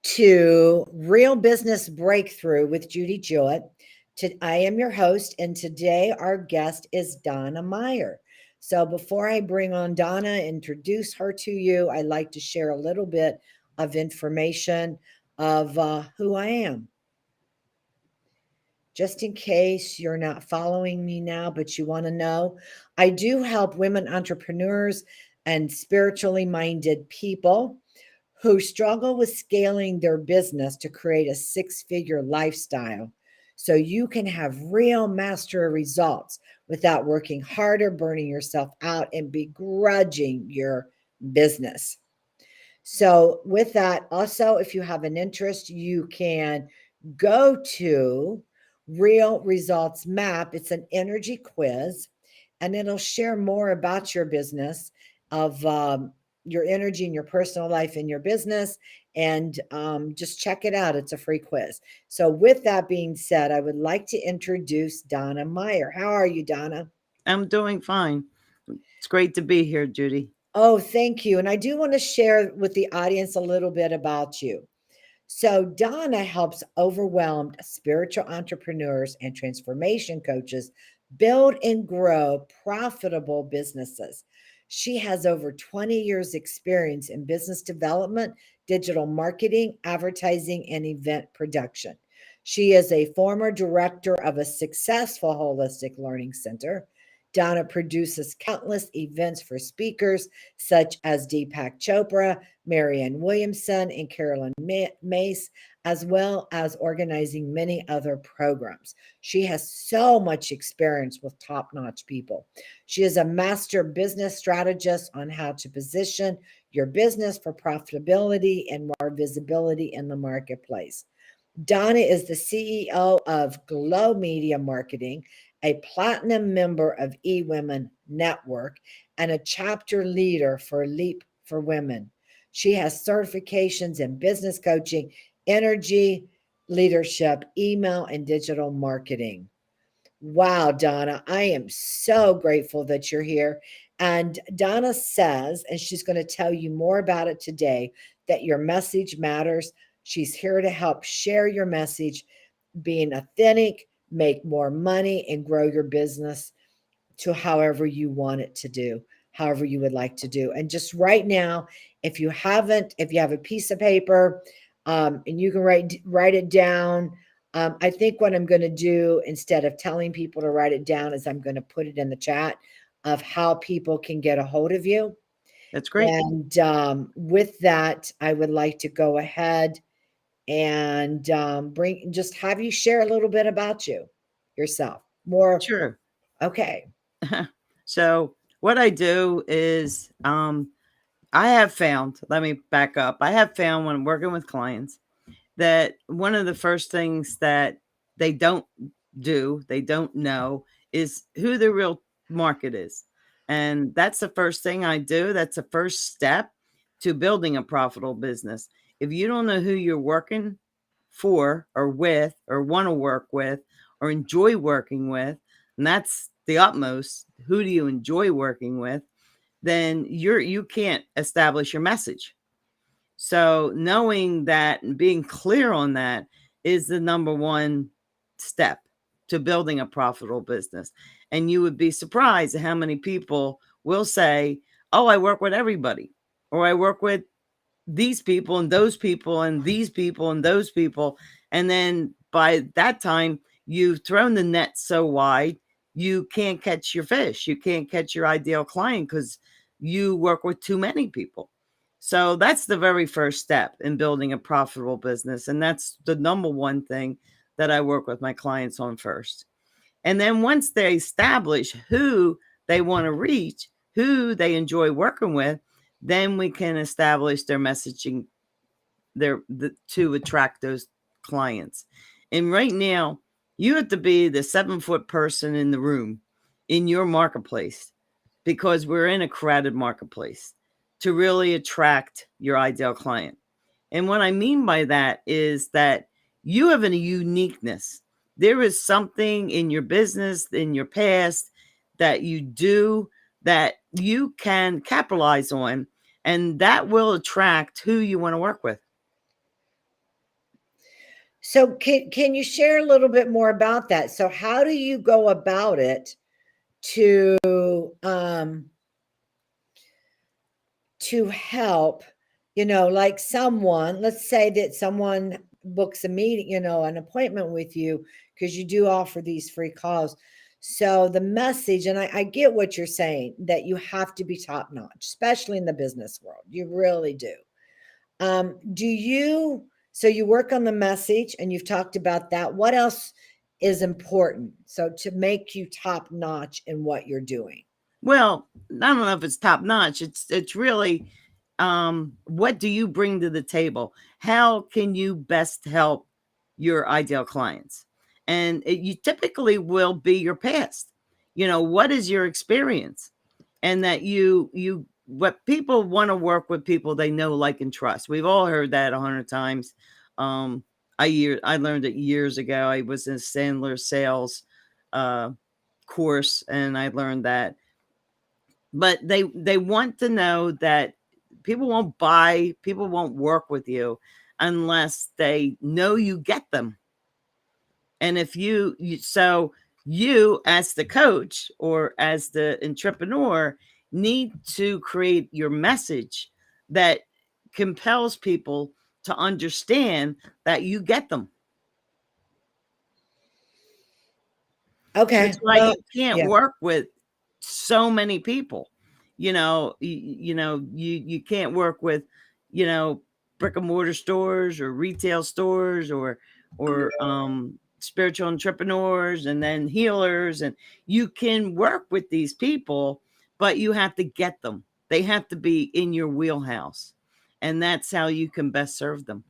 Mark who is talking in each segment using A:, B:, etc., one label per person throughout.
A: to Real Business Breakthrough with Judy Jewett. I am your host, and today our guest is Donna Meyer. So, before I bring on Donna, introduce her to you, I'd like to share a little bit of information of who I am. Just in case you're not following me now, but you want to know, I do help women entrepreneurs and spiritually minded people who struggle with scaling their business to create a six-figure lifestyle so you can have real master results without working harder, burning yourself out, and begrudging your business. So, with that, also, if you have an interest, you can go to Real Results Map. It's an energy quiz, and it'll share more about your business, of your energy in your personal life and your business. And just check it out. It's a free quiz. So, with that being said, I would like to introduce Donna Meyer. How are you, Donna?
B: I'm doing fine. It's great to be here, Judy.
A: Oh, thank you. And I do want to share with the audience a little bit about you. So, Donna helps overwhelmed spiritual entrepreneurs and transformation coaches build and grow profitable businesses. She has over 20 years' experience in business development, digital marketing, advertising, and event production. She is a former director of a successful holistic learning center. Donna produces countless events for speakers such as Deepak Chopra, Marianne Williamson, and Carolyn Mace, as well as organizing many other programs. She has so much experience with top notch people. She is a master business strategist on how to position your business for profitability and more visibility in the marketplace. Donna is the CEO of Glow Media Marketing, a platinum member of eWomen Network, and a chapter leader for Leap for Women. She has certifications in business coaching, energy, leadership, email, and digital marketing. Wow, Donna, I am so grateful that you're here. And Donna says, and she's going to tell you more about it today, that your message matters. She's here to help share your message, being authentic, make more money, and grow your business to however you want it to do, however you would like to do. And just right now, if you have a piece of paper, and you can write it down. I think what I'm going to do instead of telling people to write it down is I'm going to put it in the chat of how people can get a hold of you.
B: That's great.
A: And with that, I would like to go ahead and bring just have you share a little bit about yourself more.
B: Sure.
A: Okay.
B: So, what I do is I have found, let me back up. I have found when working with clients that one of the first things that they don't they don't know, is who the real market is. And that's the first thing I do. That's the first step to building a profitable business. If you don't know who you're working for or with or want to work with or enjoy working with, and that's the utmost, who do you enjoy working with, then you can't establish your message. So knowing that and being clear on that is the number one step to building a profitable business. And you would be surprised at how many people will say, "Oh, I work with everybody," or "I work with these people and those people and these people and those people." And then by that time, you've thrown the net so wide, you can't catch your fish. You can't catch your ideal client because you work with too many people. So that's the very first step in building a profitable business. And that's the number one thing that I work with my clients on first. And then once they establish who they want to reach, who they enjoy working with, then we can establish their messaging to attract those clients. And right now, you have to be the 7-foot person in the room in your marketplace, because we're in a crowded marketplace, to really attract your ideal client. And what I mean by that is that you have a uniqueness. There is something in your business, in your past, that you do that you can capitalize on, and that will attract who you want to work with.
A: So can you share a little bit more about that? So how do you go about it to um to help, like someone, let's say that someone books a meeting, an appointment with you because you do offer these free calls. So the message, and I get what you're saying, that you have to be top notch, especially in the business world. You really do. Do you, so you work on the message and you've talked about that. What else is important? So to make you top notch in what you're doing.
B: Well, I don't know if it's top notch. It's really, what do you bring to the table? How can you best help your ideal clients? And you typically will be your past. What is your experience? And that what people want to work with people they know, like, and trust. We've all heard that 100 times. Um, I learned it years ago. I was in Sandler sales uh, course, and I learned that. But they want to know that people won't work with you unless they know you get them. And if you as the coach or as the entrepreneur need to create your message that compels people to understand that you get them.
A: Okay.
B: That's why
A: Well,
B: you can't
A: yeah.
B: work with so many people. You can't work with, you know, brick and mortar stores or retail stores or spiritual entrepreneurs and then healers. And you can work with these people, but you have to get them. They have to be in your wheelhouse. And that's how you can best serve them.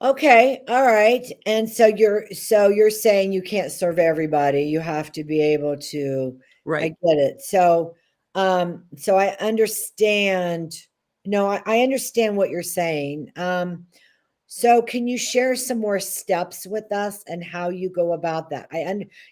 A: Okay, all right. And so you're saying you can't serve everybody. You have to be able to. I
B: Right.
A: get it. So I understand. No, I understand what you're saying. So can you share some more steps with us and how you go about that?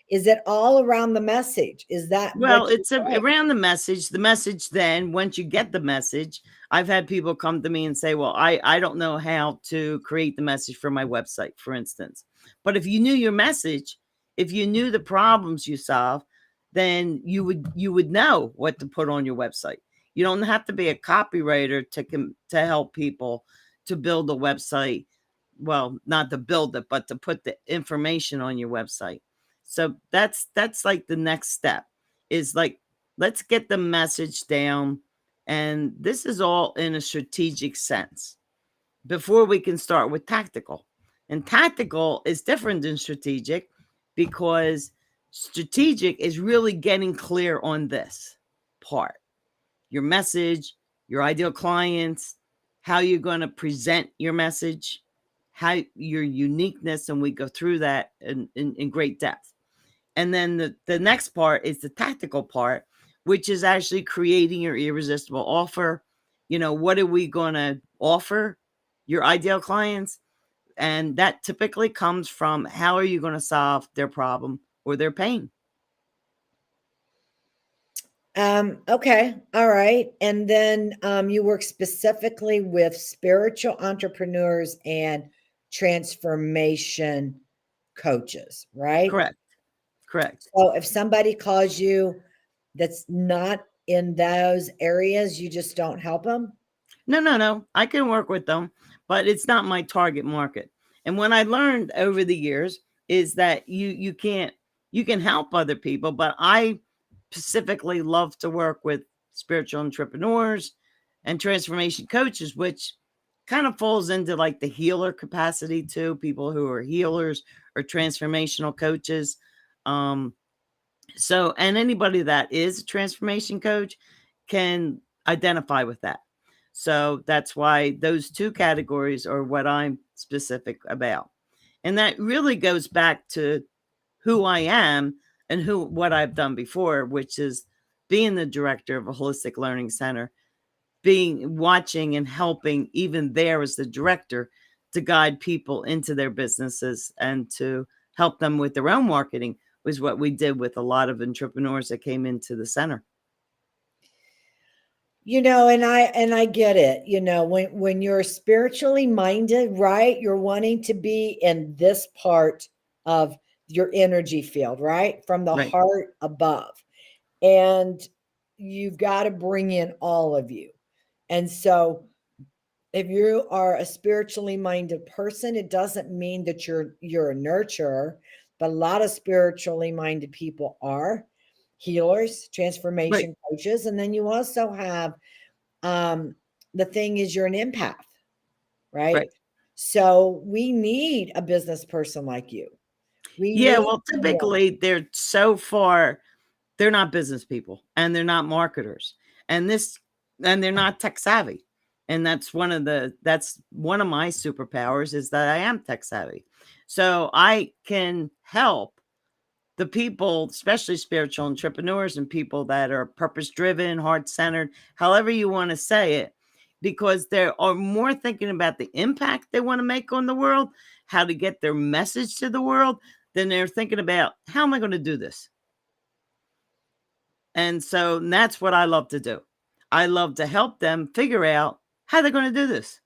A: Is it all around the message? Is that what
B: Well,
A: you're
B: it's
A: saying?
B: around the message. The message, then, once you get the message, I've had people come to me and say, "Well, I don't know how to create the message for my website," for instance. But if you knew your message, if you knew the problems you solve, then you would know what to put on your website. You don't have to be a copywriter to help people to build a website. Well, not to build it, but to put the information on your website. So that's like the next step is like, let's get the message down. And this is all in a strategic sense before we can start with tactical. And tactical is different than strategic because strategic is really getting clear on this part: your message, your ideal clients, how you're going to present your message, how your uniqueness. And we go through that in great depth. And then the next part is the tactical part, which is actually creating your irresistible offer. What are we going to offer your ideal clients? And that typically comes from how are you going to solve their problem or their pain?
A: Okay, all right. And then you work specifically with spiritual entrepreneurs and transformation coaches, right?
B: Correct. Correct.
A: So if somebody calls you that's not in those areas, you just don't help them?
B: No, no, no. I can work with them, but it's not my target market. And what I learned over the years is that you can help other people, but I specifically love to work with spiritual entrepreneurs and transformation coaches, which kind of falls into like the healer capacity too, people who are healers or transformational coaches. Um, and anybody that is a transformation coach can identify with that. So that's why those two categories are what I'm specific about. And that really goes back to who I am and what I've done before, which is being the director of a holistic learning center, being watching and helping even there as the director to guide people into their businesses and to help them with their own marketing was what we did with a lot of entrepreneurs that came into the center.
A: And I get it. When you're spiritually minded, right? You're wanting to be in this part of your energy field, right? From the
B: Right,
A: heart above. And you've got to bring in all of you. And so if you are a spiritually minded person, it doesn't mean that you're a nurturer, but a lot of spiritually minded people are healers,
B: right,
A: transformation coaches, and then you also have um, the thing is you're an empath, right?
B: right.
A: So we need a business person like you. We
B: Yeah,
A: need
B: well,
A: someone.
B: typically, they're so far they're not business people, and they're not marketers, and this and they're not tech savvy, and that's one of my superpowers is that I am tech savvy. So I can help the people, especially spiritual entrepreneurs and people that are purpose driven, heart centered, however you want to say it, because they are more thinking about the impact they want to make on the world, how to get their message to the world, than they're thinking about how am I going to do this. And so that's what I love to do. I love to help them figure out how they're going to do this.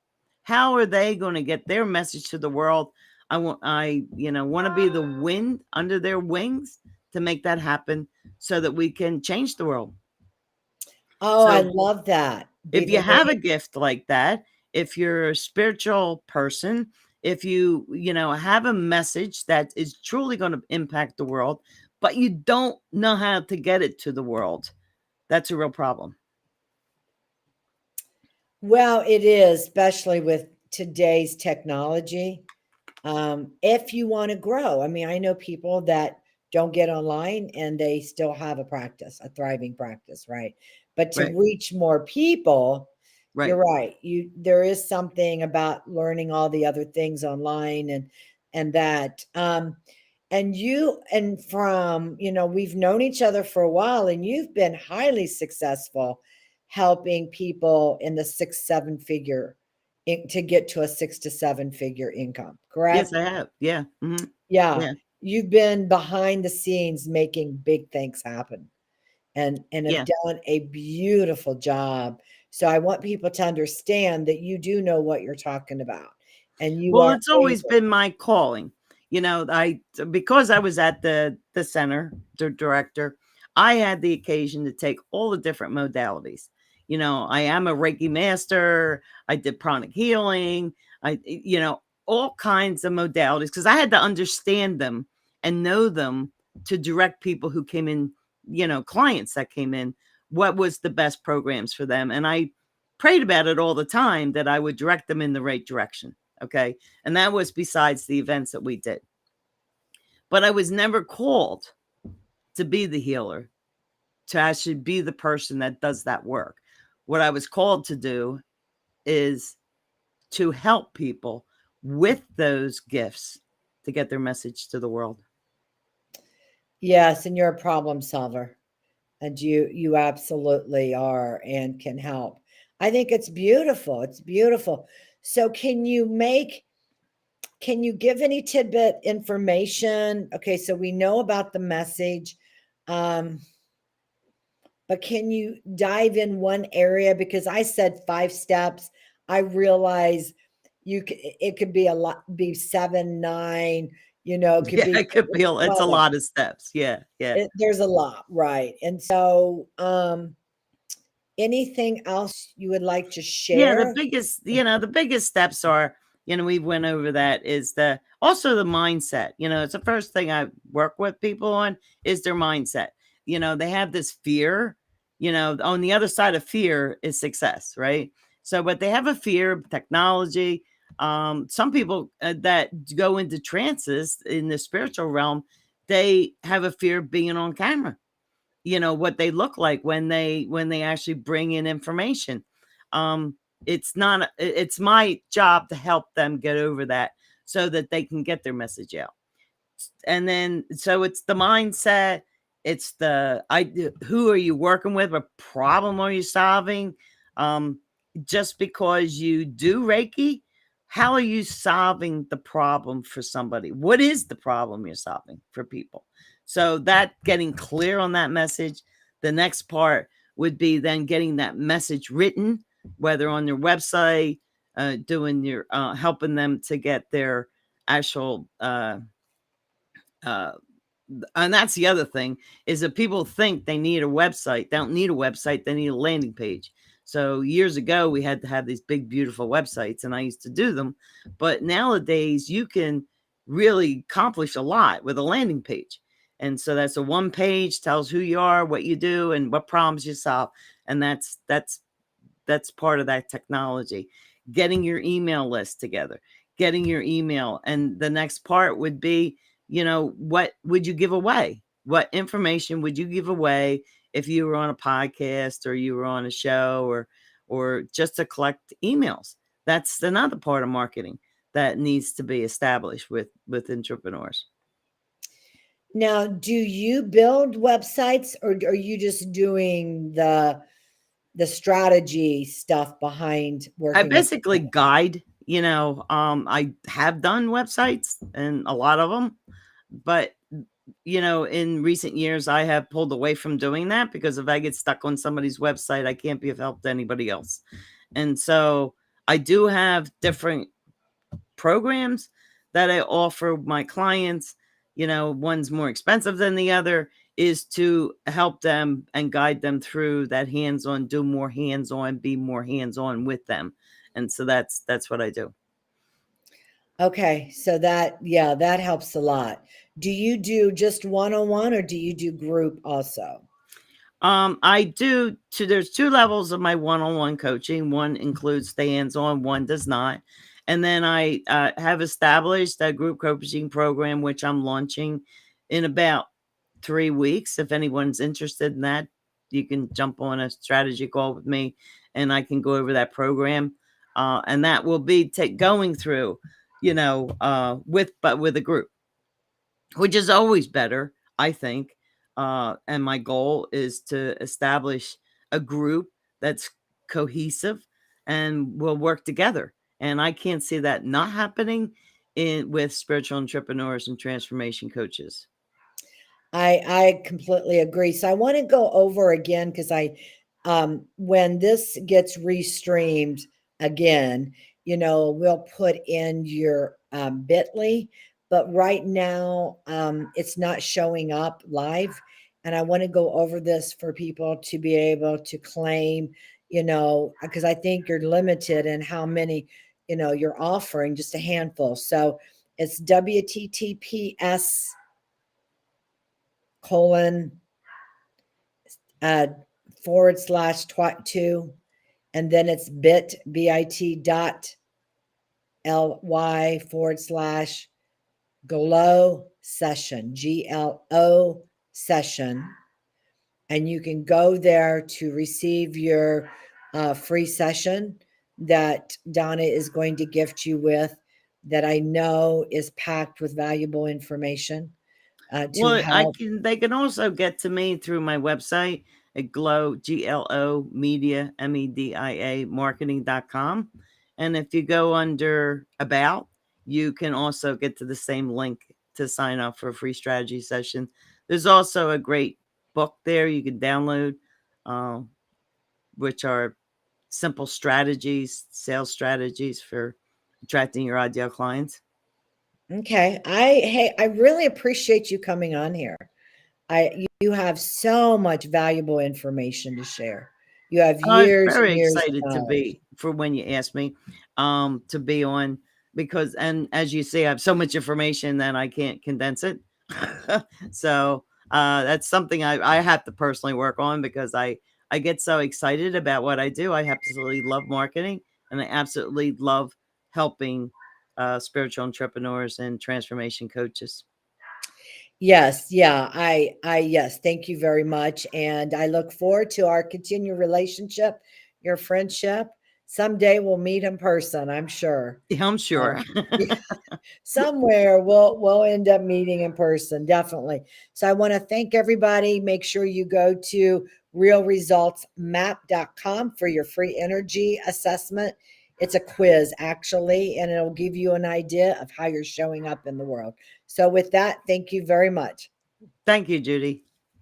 B: How are they going to get their message to the world? I want to be the wind under their wings to make that happen so that we can change the world.
A: Oh, I
B: So
A: love that. Be
B: if
A: the
B: you have a
A: way.
B: gift like that, if you're a spiritual person, if you have a message that is truly going to impact the world, but you don't know how to get it to the world, that's a real problem.
A: Well, it is, especially with today's technology. If you want to grow, I mean, I know people that don't get online and they still have a practice, a thriving practice, right? But to
B: Right,
A: reach more people, you're
B: right.
A: right. There is something about learning all the other things online and that. We've known each other for a while, and you've been highly successful helping people in the 6 7 figure to get to a 6 to 7 figure income,
B: Yes,
A: correct?
B: I have. Yeah, mhm.
A: Yeah.
B: Yeah,
A: You've been behind the scenes making big things happen and have
B: yeah.
A: done a beautiful job. So I want people to understand that you do know what you're talking about and you
B: Well,
A: are
B: it's always
A: able.
B: been my calling. I because I was at the center, the director, I had the occasion to take all the different modalities. I am a Reiki master. I did pranic healing. All kinds of modalities because I had to understand them and know them to direct people who came in, clients that came in, what was the best programs for them. And I prayed about it all the time that I would direct them in the right direction. Okay. And that was besides the events that we did. But I was never called to be the healer, to actually be the person that does that work. What I was called to do is to help people with those gifts to get their message to the world.
A: Yes, and you're a problem solver. And you absolutely are and can help. I think it's beautiful. It's beautiful. So can you give any tidbit information? Okay, so we know about the message. Um, but can you dive in one area? Because I said 5 steps. I realize it could be a lot, be 7, 9, it could
B: Yeah,
A: be
B: it could be it's a
A: 12.
B: lot of steps. Yeah, yeah.
A: There's a lot, right? And so, anything else you would like to
B: Yeah, the
A: share?
B: biggest, the biggest steps are, we went over that is the mindset. It's the first thing I work with people on is their mindset. They have this fear, on the other side of fear is success, right? So, but they have a fear of technology. Some people that go into trances in the spiritual realm, they have a fear of being on camera, what they look like when they actually bring in information. um it's not it's my job to help them get over that so that they can get their message out. And then so it's the mindset, it's who are you working with, what problem are you solving. um just because you do Reiki, how are you solving the problem for somebody? What is the problem you're solving for people? So that getting clear on that message. The next part, would be then getting that message written, whether on their website, doing your helping them to get their actual uh, and that's the other thing is that people think they need a website. They don't need a website. They need a landing page. So years ago, we had to have these big, beautiful websites, and I used to do them. But nowadays, you can really accomplish a lot with a landing page. And so that's a one page, tells who you are, what you do, and what problems you solve. And that's part of that technology. Getting your email list together, getting your email. And the next part would be, what would you give away? What information would you give away if you were on a podcast or you were on a show or just to collect emails? That's another part of marketing that needs to be established with entrepreneurs.
A: Now, do you build websites or are you just doing the strategy stuff behind
B: I
A: working with
B: basically guide, I have done websites and a lot of them, but in recent years, I have pulled away from doing that because if I get stuck on somebody's website, I can't be of help to anybody else. And so I do have different programs that I offer my clients. One's more expensive than the other, is to help them and guide them through that hands-on, do more hands-on, be more hands-on with them. And so that's what I do.
A: Okay, so that yeah, that helps a lot. Do you do just one-on-one or do you do group also?
B: I do there's two levels of my one-on-one coaching. One includes the hands-on, one does not. And then I have established a group coaching program, which I'm launching in about 3 weeks. If anyone's interested in that, you can jump on a strategy call with me and I can go over that program. And that will be going through, with a group, which is always better, I think. And my goal is to establish a group that's cohesive and will work together. And I can't see that not happening in with spiritual entrepreneurs and transformation coaches.
A: I completely agree. So I want to go over again because when this gets restreamed again, we'll put in your bit.ly, but right now it's not showing up live. And I want to go over this for people to be able to claim, because I think you're limited in how many, you're offering, just a handful. So it's WTTPS colon uh, /2, and then it's bit.ly/glow session, GLO session. And you can go there to receive your free session that Donna is going to gift you with, that I know is packed with valuable information to
B: Well,
A: help.
B: they can also get to me through my website at GLO media, MEDIA marketing.com. And if you go under about, you can also get to the same link to sign up for a free strategy session. There's also a great book there you can download, uh, which are simple strategies, sales strategies for attracting your ideal clients.
A: Okay. I really appreciate you coming on here. You have so much valuable information to share. You have
B: I was
A: years and
B: very
A: years of
B: excited to
A: knowledge.
B: be for when you asked me, to be on because and as you see, I have so much information that I can't condense it. So, that's something I have to personally work on because I get so excited about what I do. I absolutely love marketing, and I absolutely love helping, spiritual entrepreneurs and transformation coaches.
A: Yes, yeah, yes, thank you very much. And I look forward to our continued relationship, your friendship. Someday we'll meet in person, I'm sure.
B: Yeah, I'm sure.
A: Um, somewhere we'll end up meeting in person, definitely. So I want to thank everybody. Make sure you go to realresultsmap.com for your free energy assessment. It's a quiz actually, and it'll give you an idea of how you're showing up in the world. So with that, thank you very much.
B: Thank you, Judy.